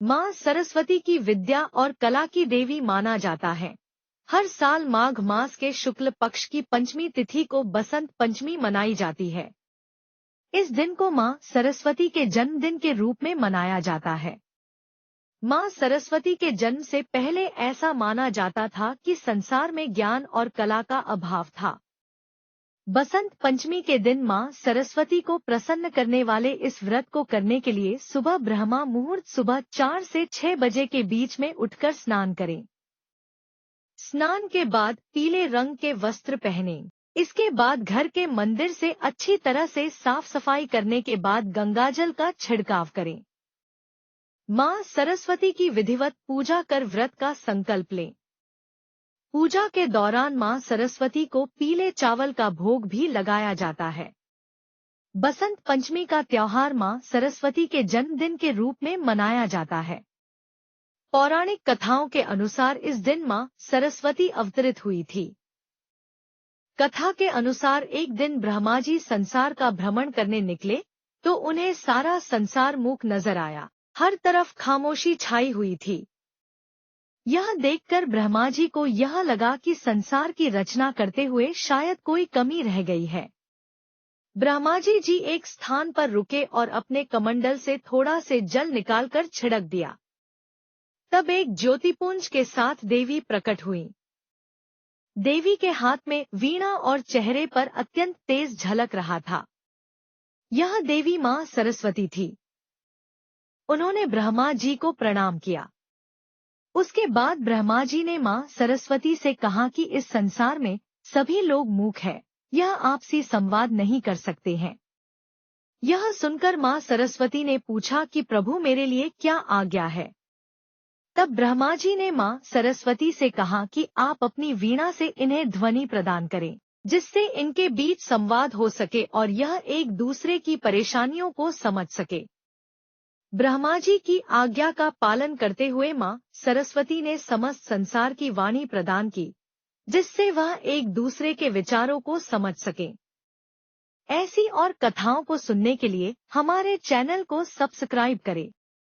माँ सरस्वती की विद्या और कला की देवी माना जाता है। हर साल माघ मास के शुक्ल पक्ष की पंचमी तिथि को बसंत पंचमी मनाई जाती है। इस दिन को माँ सरस्वती के जन्मदिन के रूप में मनाया जाता है। माँ सरस्वती के जन्म से पहले ऐसा माना जाता था कि संसार में ज्ञान और कला का अभाव था। बसंत पंचमी के दिन माँ सरस्वती को प्रसन्न करने वाले इस व्रत को करने के लिए सुबह ब्रह्मा मुहूर्त सुबह 4 से 6 बजे के बीच में उठकर स्नान करें। स्नान के बाद पीले रंग के वस्त्र पहनें। इसके बाद घर के मंदिर से अच्छी तरह से साफ सफाई करने के बाद गंगाजल का छिड़काव करें। माँ सरस्वती की विधिवत पूजा कर व्रत का संकल्प लें। पूजा के दौरान माँ सरस्वती को पीले चावल का भोग भी लगाया जाता है। बसंत पंचमी का त्योहार माँ सरस्वती के जन्मदिन के रूप में मनाया जाता है। पौराणिक कथाओं के अनुसार इस दिन माँ सरस्वती अवतरित हुई थी। कथा के अनुसार एक दिन ब्रह्मा जी संसार का भ्रमण करने निकले तो उन्हें सारा संसार मूक नजर आया। हर तरफ खामोशी छाई हुई थी। यह देखकर ब्रह्मा जी को यह लगा कि संसार की रचना करते हुए शायद कोई कमी रह गई है। ब्रह्मा जी एक स्थान पर रुके और अपने कमंडल से थोड़ा से जल निकालकर छिड़क दिया। तब एक ज्योतिपुंज के साथ देवी प्रकट हुई। देवी के हाथ में वीणा और चेहरे पर अत्यंत तेज झलक रहा था। यह देवी माँ सरस्वती थी। उन्होंने ब्रह्मा जी को प्रणाम किया। उसके बाद ब्रह्मा जी ने माँ सरस्वती से कहा कि इस संसार में सभी लोग मूक हैं, यह आपसी संवाद नहीं कर सकते हैं। यह सुनकर माँ सरस्वती ने पूछा कि प्रभु मेरे लिए क्या आज्ञा है। तब ब्रह्मा जी ने माँ सरस्वती से कहा कि आप अपनी वीणा से इन्हें ध्वनि प्रदान करें, जिससे इनके बीच संवाद हो सके और यह एक दूसरे की परेशानियों को समझ सके। ब्रह्मा जी की आज्ञा का पालन करते हुए माँ सरस्वती ने समस्त संसार की वाणी प्रदान की, जिससे वह एक दूसरे के विचारों को समझ सके। ऐसी और कथाओं को सुनने के लिए हमारे चैनल को सब्सक्राइब करें।